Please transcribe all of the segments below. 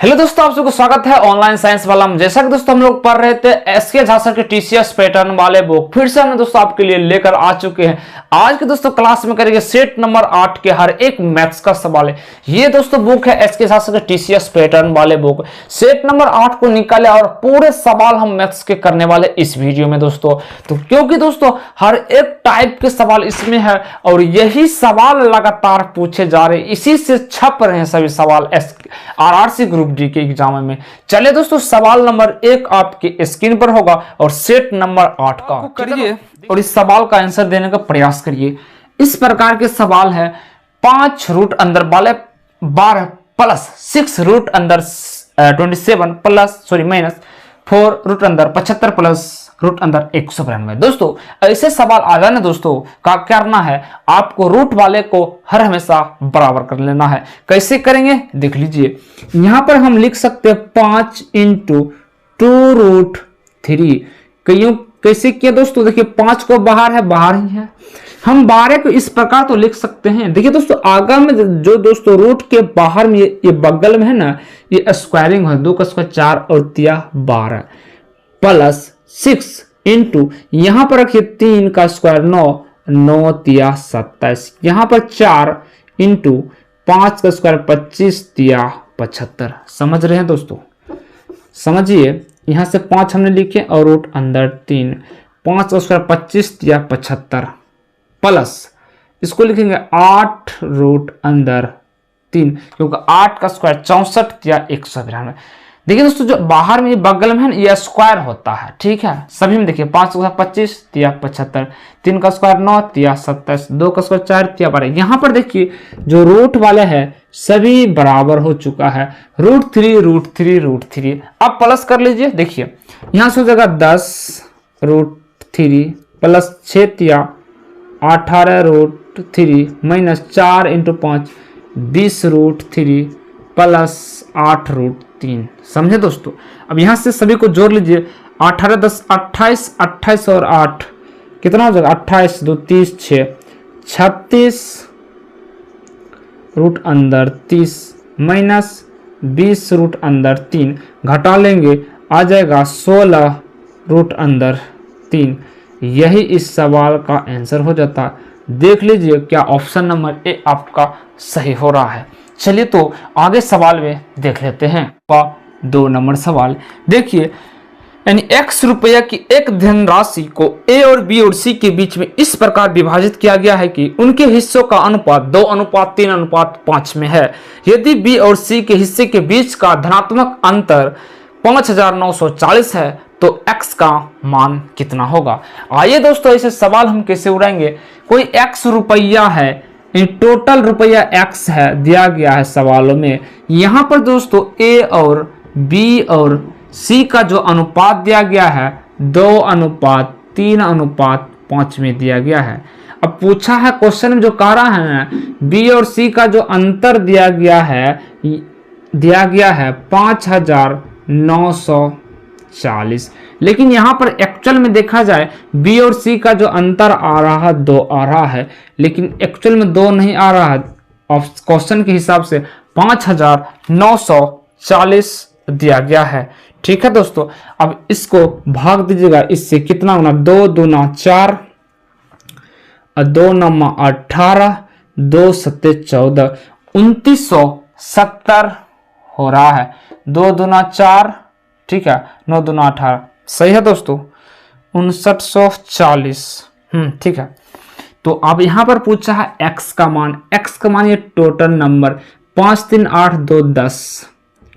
Hello दोस्तों, आप सबको स्वागत है ऑनलाइन साइंस वाला में। जैसा कि दोस्तों हम लोग पढ़ रहे थे एसके झा सर के टीसीएस पैटर्न वाले बुक, फिर से हमने दोस्तों आपके लिए लेकर आ चुके हैं। आज के दोस्तों क्लास में करेंगे सेट नंबर 8 के हर एक मैथ्स का सवाल है। ये दोस्तों बुक है एसके झा सर के टीसीएस पैटर्न वाले बुक। सेट नंबर 8 को निकाले और पूरे सवाल हम मैथ्स के करने वाले इस वीडियो में दोस्तों। तो क्योंकि दोस्तों हर एक टाइप के सवाल इसमें है और यही सवाल लगातार पूछे जा रहे हैं, इसी से छप रहे हैं सभी सवाल आरआरसी ग्रुप डी के एग्जाम में। चलिए दोस्तों, सवाल नंबर 1 आपके स्क्रीन पर होगा और सेट नंबर 8 का करिए और इस सवाल का आंसर देने का प्रयास करिए। इस प्रकार के सवाल है 5 रूट अंदर वाले 12 प्लस 6 रूट अंदर 27 प्लस माइनस 4 रूट अंदर 75 प्लस रूट अंदर 192। दोस्तों ऐसे सवाल आ जाने दोस्तों का करना है, आपको रूट वाले को हर हमेशा बराबर कर लेना है। कैसे करेंगे देख लीजिए। यहां पर हम लिख सकते हैं 5 × 2√3। कईयों कैसे किया दोस्तों, देखिए 5 को बाहर है, बाहर ही है। हम 12 को इस प्रकार तो लिख सकते हैं। देखिए दोस्तों आगे में जो दोस्तों रूट के बाहर में ये बगल में है ना, ये स्क्वायरिंग है। 2 का स्क्वायर 4 और 12 प्लस 6 इंटू यहां पर रखिए 3 का स्क्वायर 9, 9 × 27। यहां पर 4 इंटू 5 का स्क्वायर 25 × 75। समझ रहे हैं दोस्तों, समझिए। यहां से 5 हमने लिखे और रूट अंदर 3, 5 का स्क्वायर 25 × 75 प्लस इसको लिखेंगे 8 रूट अंदर 3, क्योंकि 8 का स्क्वायर 64 × 192। देखिए दोस्तों जो बाहर में बगल में है ये स्क्वायर होता है, ठीक है। सभी में देखिए 5 का 25 × 75, 3 का स्क्वायर 9 × 27, 2 का स्क्वायर 4 × 12। यहाँ पर देखिए जो रूट वाले हैं सभी बराबर हो चुका है। √3 अब प्लस कर लीजिए। देखिए यहाँ से हो जाएगा 10√3 प्लस 6 × 18√3 माइनस 4 × 5 20√3 प्लस 8√3। समझे दोस्तों। अब यहां से सभी को जोड़ लीजिए। 18 10 28, 28 और 8 कितना हो जाएगा 28 2 30 6 36 रूट अंदर 30 माइनस 20 रूट अंदर 3 घटा लेंगे आ जाएगा 16 रूट अंदर 3। यही इस सवाल का आंसर हो जाता है। देख लीजिए क्या ऑप्शन नंबर ए आपका सही हो रहा है। चलिए तो आगे सवाल में देख लेते हैं। 2 नंबर सवाल देखिए, यानी x रुपया की एक धनराशि को a और b और c के बीच में इस प्रकार विभाजित किया गया है कि उनके हिस्सों का अनुपात 2:3:5 में है। यदि b और c के हिस्से के बीच का धनात्मक अंतर 5940 है तो x का मान कितना होगा। आइए दोस्तों ऐसे सवाल हम कैसे उड़ाएंगे। कोई x रुपया है, इन टोटल रुपया x है दिया गया है सवालों में। यहां पर दोस्तों a और b और c का जो अनुपात दिया गया है 2:3:5 में दिया गया है। अब पूछा है क्वेश्चन में जो कह रहा है ना, b और c का जो अंतर दिया गया है 5940। लेकिन यहां पर एक्चुअल में देखा जाए b और c का जो अंतर आ रहा है 2 आ रहा है, लेकिन एक्चुअल में 2 नहीं आ रहा है। क्वेश्चन के हिसाब से 5940 दिया गया है, ठीक है दोस्तों। अब इसको भाग दीजिएगा इससे, कितना होना 2 दूना 4 2 9 18 2 7 14 2970 हो रहा है। 2 दूना 4, ठीक है, 9 दूना 18 सही है दोस्तों, 5940। ठीक है। तो अब यहां पर पूछा है x का मान। x का मान ये टोटल नंबर 5 3 8 2 10,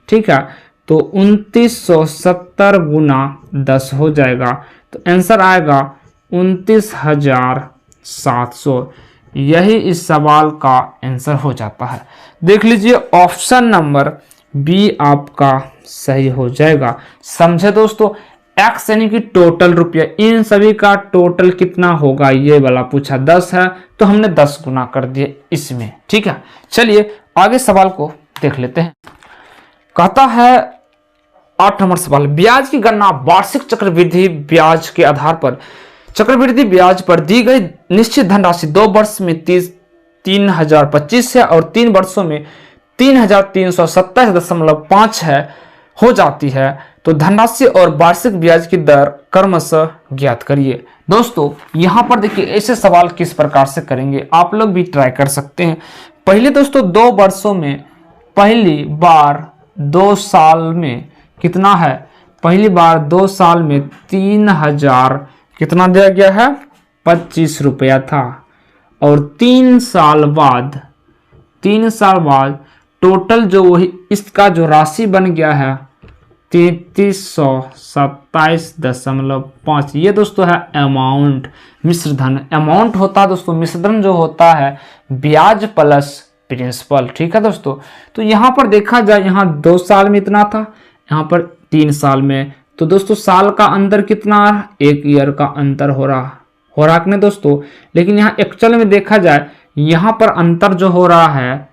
ठीक है। तो 2970 गुना 10 हो जाएगा, तो आंसर आएगा 29700। यही इस सवाल का आंसर हो जाता है। देख लीजिए ऑप्शन नंबर बी आपका सही हो जाएगा। समझे दोस्तों। x यानी कि टोटल रुपया, इन सभी का टोटल कितना होगा ये वाला पूछा। 10 है तो हमने 10 गुना कर दिए इसमें, ठीक है। चलिए आगे सवाल को देख लेते हैं। कहता है 8 नंबर सवाल, ब्याज की गणना वार्षिक चक्रवृद्धि ब्याज के आधार पर चक्रवृद्धि ब्याज पर दी गई निश्चित धनराशि 2 वर्ष में 3025 है और 3 वर्षों में 3,327.5 है हो जाती है, तो धनराशि और वार्षिक ब्याज की दर क्रमशः ज्ञात करिए। दोस्तों यहाँ पर देखिए ऐसे सवाल किस प्रकार से करेंगे, आप लोग भी ट्राई कर सकते हैं। पहले दोस्तों 2 वर्षों में पहली बार 2 साल में कितना है, पहली बार 2 साल में 3,000 कितना दिया गया है, 25 रुपया था। और 3 साल बाद टोटल जो वही इसका जो राशि बन गया है 3327.5। ये दोस्तों है अमाउंट, मिश्र धन अमाउंट होता है दोस्तों। मिश्र धन जो होता है ब्याज प्लस प्रिंसिपल, ठीक है दोस्तों। तो यहाँ पर देखा जाए, यहाँ 2 साल में इतना था, यहाँ पर 3 साल में, तो दोस्तों साल का अंतर कितना, 1 ईयर का अंतर हो रहा कि नहीं दोस्तों। लेकिन यहाँ एक्चुअल में देखा जाए, यहाँ पर अंतर जो हो रहा है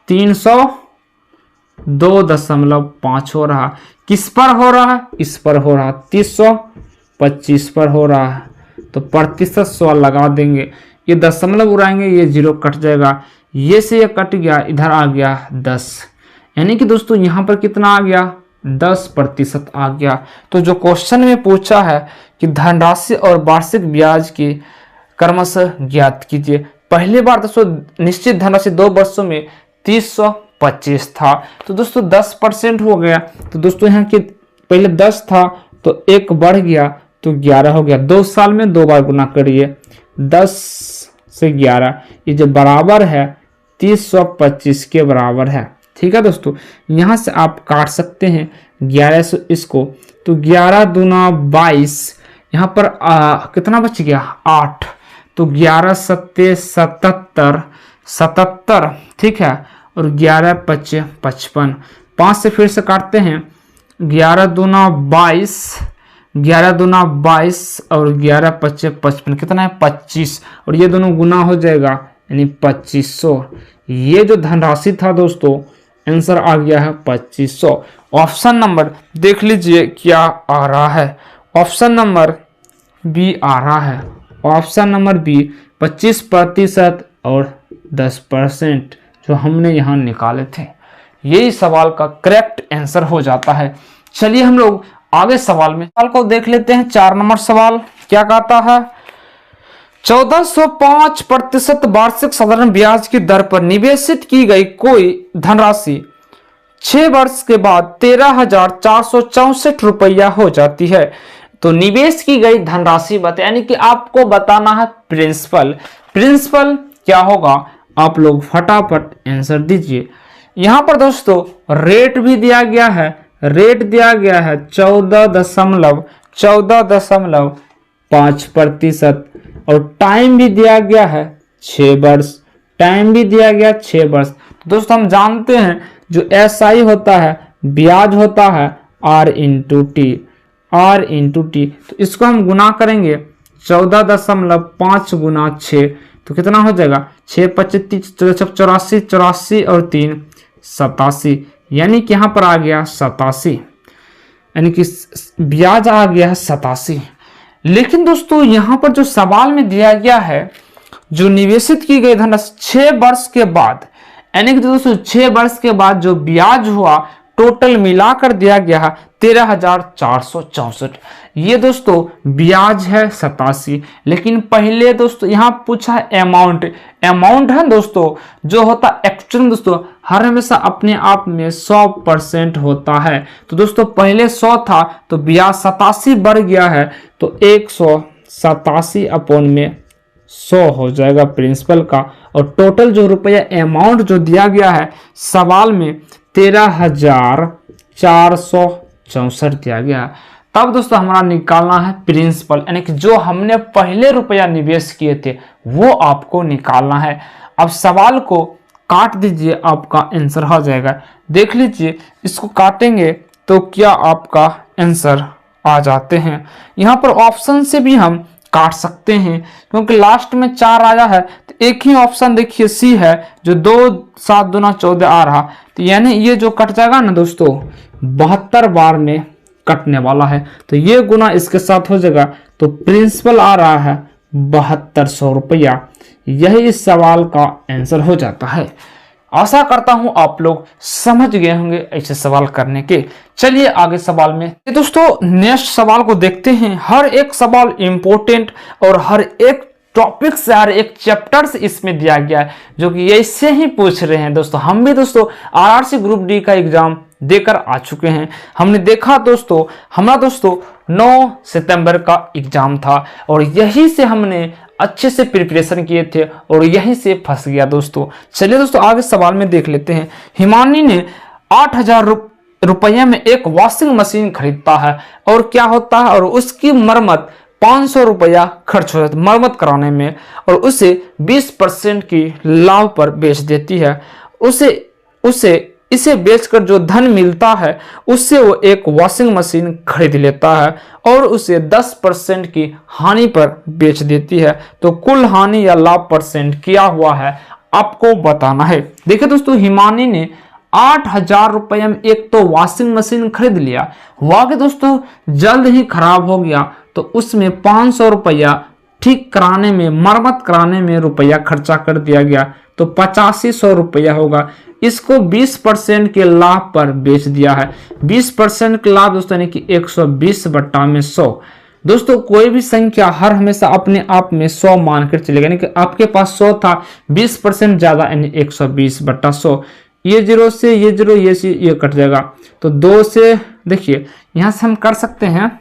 302.5 हो रहा। किस पर हो रहा है, इस पर हो रहा, 325 पर हो रहा है। तो प्रतिशत 100 लगा देंगे, ये दशमलव उड़ाएंगे, ये 0 कट जाएगा, ये से ये कट गया, इधर आ गया 10, यानी कि दोस्तों यहाँ पर कितना आ गया, 10% आ गया। तो जो क्वेश्चन में पूछा है कि धनराशि और वार्षिक ब्याज की क्रमशः ज्ञात कीजिए। पहली बार दोस्तों निश्चित धनराशि 2 वर्षों में 325 था, तो दोस्तों 10% हो गया। तो दोस्तों यहाँ के पहले 10 था तो 1 बढ़ गया तो 11 हो गया। 2 साल में 2 बार गुना करिए, 10 से 11, ये जो बराबर है 325 के बराबर है, ठीक है दोस्तों। यहाँ से आप काट सकते हैं 11 से इसको, तो 11 दूना 22, यहाँ पर कितना बच गया 8, तो 11 सत्ते 77, ठीक है। और 11 पच्चे 55, 5 से फिर से काटते हैं, 11 दूना 22, 11 दूना 22 और 11 पच्चे 55, कितना है 25, और ये दोनों गुना हो जाएगा यानी 2500। ये जो धनराशि था दोस्तों आंसर आ गया है 2500। ऑप्शन नंबर देख लीजिए क्या आ रहा है, ऑप्शन नंबर बी आ रहा है। ऑप्शन नंबर बी 25% और 10% जो हमने यहाँ निकाले थे, यही सवाल का करेक्ट आंसर हो जाता है। चलिए हम लोग आगे सवाल को देख लेते हैं। 4 नंबर सवाल क्या कहता है, 1405% वार्षिक साधारण ब्याज की दर पर निवेशित की गई कोई धनराशि 6 वर्ष के बाद 13,464 रुपया हो जाती है। तो निवेश की गई धनराशि बताए, यानी कि आपको बताना है प्रिंसिपल क्या होगा, आप लोग फटाफट आंसर दीजिए। यहां पर दोस्तों रेट भी दिया गया है, 14.5% और टाइम भी दिया गया है 6 वर्ष, तो दोस्तों हम जानते हैं जो SI होता है ब्याज होता है R इंटू टी, तो इसको हम गुना करेंगे 14.5 गुना 6, तो कितना हो जाएगा 6 25 84 और 3 87, यानी कि यहाँ पर आ गया 87, यानी कि ब्याज आ गया है 87। लेकिन दोस्तों यहाँ पर जो सवाल में दिया गया है जो निवेशित की गई धनराशि 6 वर्ष के बाद, यानी कि दोस्तों 6 वर्ष के बाद जो ब्याज हुआ टोटल मिलाकर दिया गया है 13,464। ये दोस्तों ब्याज है 87, लेकिन पहले दोस्तों यहाँ पूछा है अमाउंट है दोस्तों जो होता एक्चुअल दोस्तों हर हमेशा अपने आप में 100% होता है। तो दोस्तों पहले 100 था तो ब्याज 87 बढ़ गया है, तो 187 अपॉन में 100 हो जाएगा प्रिंसिपल का। और टोटल जो रुपया अमाउंट जो दिया गया है सवाल में 13,464 दिया गया। तब दोस्तों हमारा निकालना है प्रिंसिपल, यानी कि जो हमने पहले रुपया निवेश किए थे वो आपको निकालना है। अब सवाल को काट दीजिए, आपका आंसर हो जाएगा। देख लीजिए इसको काटेंगे तो क्या आपका आंसर आ जाते हैं। यहाँ पर ऑप्शन से भी हम काट सकते हैं क्योंकि लास्ट में 4 आया है, तो एक ही ऑप्शन देखिए सी है जो 2 7 दूना 14 आ रहा, तो यानी ये जो कट जाएगा ना दोस्तों 72 बार में कटने वाला है, तो ये गुना इसके साथ हो जाएगा, तो प्रिंसिपल आ रहा है 7200 रुपया। यही इस सवाल का आंसर हो जाता है। आशा करता हूं आप लोग समझ गए होंगे ऐसे सवाल करने के। चलिए आगे सवाल में दोस्तों नेक्स्ट सवाल को देखते हैं। हर एक सवाल इंपॉर्टेंट और हर एक टॉपिक से, हर एक चैप्टर से इसमें दिया गया है, जो कि ऐसे ही पूछ रहे हैं दोस्तों। हम भी दोस्तों आरआरसी ग्रुप डी का एग्जाम देकर आ चुके हैं। हमने देखा दोस्तों, हमारा दोस्तों 9 सितंबर का एग्जाम था और यही से हमने अच्छे से प्रिपरेशन किए थे और यहीं से फंस गया दोस्तों। चलिए दोस्तों आगे सवाल में देख लेते हैं। हिमानी ने 8,000 रुपये में एक वॉशिंग मशीन खरीदता है और क्या होता है, और उसकी मरम्मत 500 रुपया खर्च हो जाता है मरम्मत कराने में, और उसे 20% की लाभ पर बेच देती है। उसे इसे बेचकर जो धन मिलता है उससे वो एक वॉशिंग मशीन खरीद लेता है और उसे 10% की हानि पर बेच देती है। तो कुल हानि या लाभ परसेंट क्या हुआ है आपको बताना है। देखिए दोस्तों, हिमानी ने 8,000 रुपये में एक तो वॉशिंग मशीन खरीद लिया, हुआ कि दोस्तों जल्द ही खराब हो गया, तो उसमें 500 रुपया ठीक कराने में, मरम्मत कराने में रुपया खर्चा कर दिया गया, तो 8500 रुपया होगा। इसको 20% के लाभ पर बेच दिया है। 20% के लाभ दोस्तों यानी कि 120/100। दोस्तों कोई भी संख्या हर हमेशा अपने आप में 100 मानकर चलेगा, यानी कि आपके पास 100 था, 20% ज्यादा यानी 120/100। ये जीरो से ये जीरो, ये कट जाएगा, तो 2 से देखिए यहां से हम कर सकते हैं,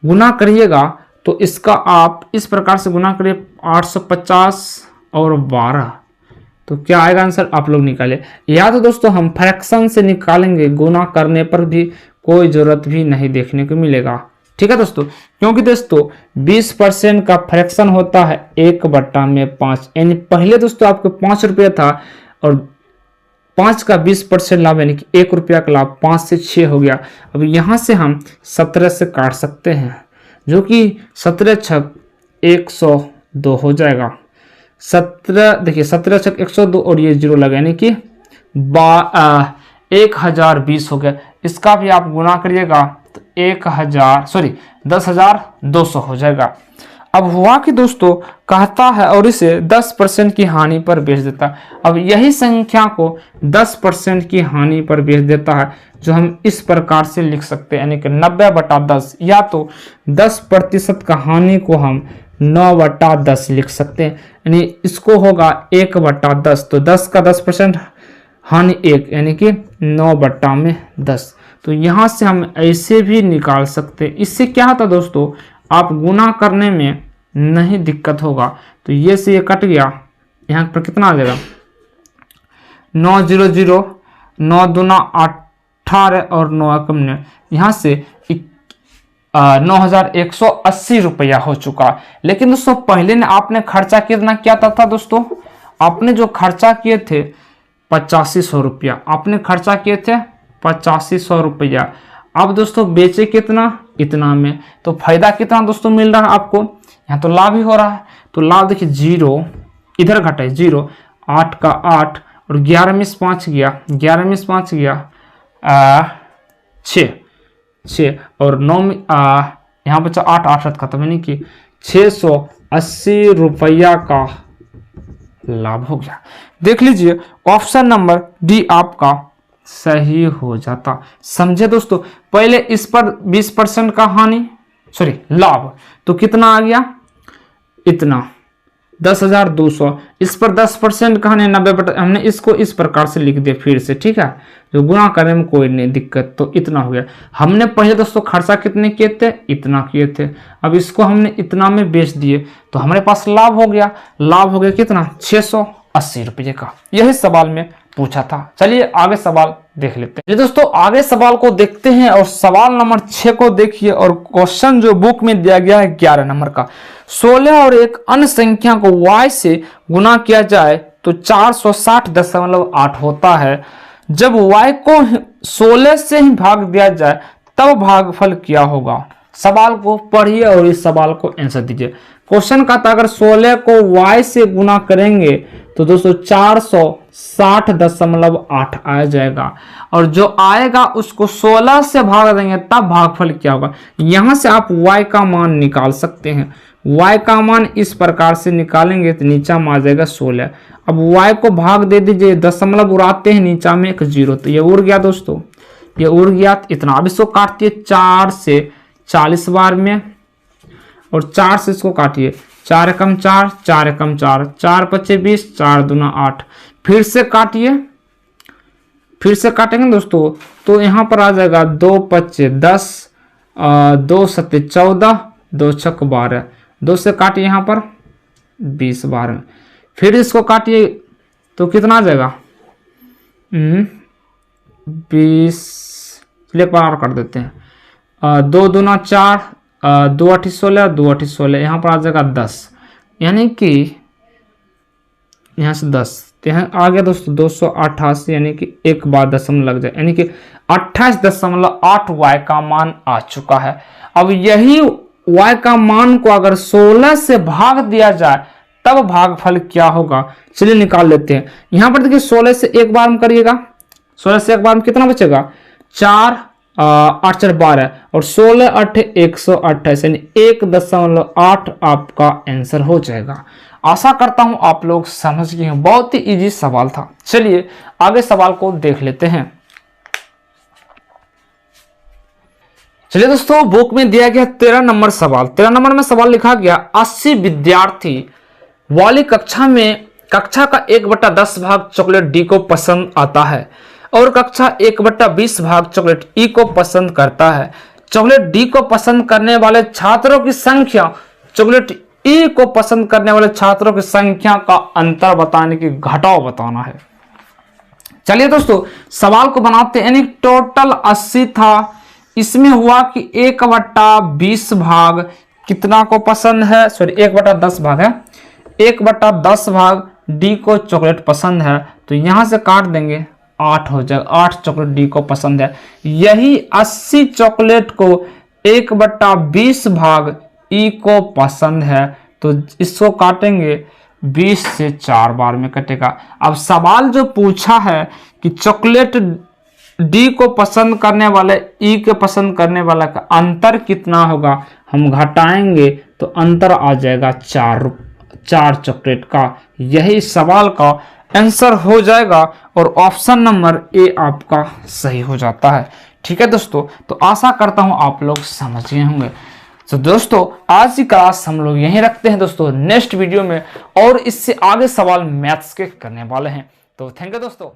गुना करिएगा तो इसका आप इस प्रकार से गुना करिए 850 और 12, तो क्या आएगा आंसर आप लोग निकाले। या तो दोस्तों हम फ्रैक्शन से निकालेंगे, गुना करने पर भी कोई जरूरत भी नहीं देखने को मिलेगा। ठीक है दोस्तों, क्योंकि दोस्तों 20% का फ्रैक्शन होता है 1/5, यानी पहले दोस्तों आपको 5 रुपया था और 5 का 20% लाभ यानी कि 1 रुपया का लाभ 5 से 6 हो गया। अब यहां से हम 17 से काट सकते हैं, जो कि 17 छक 102 हो जाएगा। 17 देखिए 17 छक 102 और ये जीरो लगा यानी कि 1020 हो गया। इसका भी आप गुना करिएगा तो 10,200 हो जाएगा। अब हुआ कि दोस्तों कहता है और इसे 10% की हानि पर बेच देता है। अब यही संख्या को 10% की हानि पर बेच देता है, जो हम इस प्रकार से लिख सकते हैं, यानी कि 90/10, या तो 10% का हानि को हम 9/10 लिख सकते हैं, यानी इसको होगा 1/10, तो 10 का 10% हानि 1 यानी कि 9/10। तो यहाँ से हम ऐसे भी निकाल सकते हैं। इससे क्या होता दोस्तों, आप गुना करने में नहीं दिक्कत होगा। तो ये से ये कट गया, यहाँ पर कितना आ जाएगा 900, 9 दूना 18 और 9 कम ने, यहाँ से 9,180 रुपया हो चुका। लेकिन दोस्तों पहले ने आपने खर्चा कितना किया था दोस्तों, आपने जो खर्चा किए थे 8500 रुपया, आपने खर्चा किए थे 8500 रुपया। अब दोस्तों बेचे कितना, इतना में, तो फायदा कितना दोस्तों मिल रहा है आपको, यहाँ तो लाभ ही हो रहा है। तो लाभ देखिए 0 इधर घटे 0, 8 का 8 और 11 में 5 गया, 11 में 5 गया 6 और 9 में यहाँ बचा 8, 8 खत्म, यानी कि 680 रुपया का लाभ हो गया। देख लीजिए ऑप्शन नंबर डी आपका सही हो जाता। समझे दोस्तों, पहले इस पर 20% का हानि लाभ, तो कितना आ गया, इतना 10,200। इस पर 10% का हानि 90, हमने इसको इस प्रकार से लिख दिया फिर से, ठीक है, जो गुणा करने में कोई नहीं दिक्कत, तो इतना हो गया। हमने पहले दोस्तों खर्चा कितने किए थे, इतना किए थे, अब इसको हमने इतना में बेच दिए, तो हमारे पास लाभ हो गया। लाभ हो गया कितना, 680 रुपये का। यही सवाल में पूछा था। चलिए आगे सवाल देख लेते हैं। दोस्तों आगे सवाल को देखते हैं और सवाल नंबर 6 को देखिए, और क्वेश्चन जो बुक में दिया गया है 11 नंबर का। 16 और एक अन्य संख्या को y से गुना किया जाए तो 460.8 होता है। जब y को 16 से ही भाग दिया जाए तब भागफल क्या होगा। सवाल को पढ़िए और इस सवाल को आंसर दीजिए। क्वेश्चन का था अगर 16 को y से गुना करेंगे तो तो दोस्तों 460.8 आ जाएगा। और जो आएगा उसको 16 से भाग देंगे तब भागफल क्या होगा। यहां से आप y का मान निकाल सकते हैं। y का मान इस प्रकार से निकालेंगे तो नीचा में आ जाएगा 16। अब y को भाग दे दीजिए, दशमलव उड़ाते हैं नीचा में एक 0, तो ये उड़ गया दोस्तों, ये उड़ गया इतना। अब इसको काटिए 4 से 40 बार में, और 4 से इसको काटिए, 4 एकम 4, 4 एकम 4, 4 पच्चे 20, 4 दूना 8। फिर से काटिए, फिर से काटेंगे दोस्तों तो यहाँ पर आ जाएगा 2 पच्चे 10, 2 सत्ते 14, 2 छक 12, 2 से काटिए यहाँ पर 20 बार में। फिर इसको काटिए तो कितना आ जाएगा 20, चलिए एक बार और कर देते हैं, 2 दूना 4, 2 अठी 16, 2 अठी 16, यहाँ पर आ जाएगा 10, यानी कि यहाँ से 10 तो यहाँ आ गया दोस्तों 288, यानी कि एक बार दशमलव लग जाए, यानी कि 28.8 y का मान आ चुका है। अब यही y का मान को अगर 16 से भाग दिया जाए तब भागफल क्या होगा, चलिए निकाल लेते हैं। यहाँ पर देखिए 16 से एक बार में करिएगा, 16 से एक बार में कितना बचेगा 4, 8 4 12, और 16 8 128, यानी 1.8 आपका आंसर हो जाएगा। आशा करता हूं आप लोग समझ गए हैं, बहुत ही इजी सवाल था। चलिए आगे सवाल को देख लेते हैं। चलिए दोस्तों, बुक में दिया गया 13 नंबर सवाल, 13 नंबर में सवाल लिखा गया 80 विद्यार्थी वाली कक्षा में कक्षा का 1/10 भाग चॉकलेट डी को पसंद आता है और कक्षा 1/20 भाग चॉकलेट ई को पसंद करता है। चॉकलेट डी को पसंद करने वाले छात्रों की संख्या चॉकलेट ई को पसंद करने वाले छात्रों की संख्या का अंतर बताने की घटाव बताना है। चलिए दोस्तों सवाल को बनाते हैं। यानी टोटल 80 था, इसमें हुआ कि 1/20 भाग कितना को पसंद है, सॉरी 1/10 भाग है, 1/10 भाग डी को चॉकलेट पसंद है, तो यहां से काट देंगे 8 हो जाएगा, 8 चॉकलेट डी को पसंद है। यही 80 चॉकलेट को 1/20 भाग ई को पसंद है, तो इसको काटेंगे 20 से 4 बार में कटेगा। अब सवाल जो पूछा है कि चॉकलेट डी को पसंद करने वाले ई के पसंद करने वाला का अंतर कितना होगा, हम घटाएंगे तो अंतर आ जाएगा 4 चॉकलेट का। यही सवाल का आंसर हो जाएगा और ऑप्शन नंबर ए आपका सही हो जाता है। ठीक है दोस्तों, तो आशा करता हूं आप लोग समझ गए होंगे। तो दोस्तों आज की क्लास हम लोग यहीं रखते हैं दोस्तों, नेक्स्ट वीडियो में और इससे आगे सवाल मैथ्स के करने वाले हैं। तो थैंक यू दोस्तों।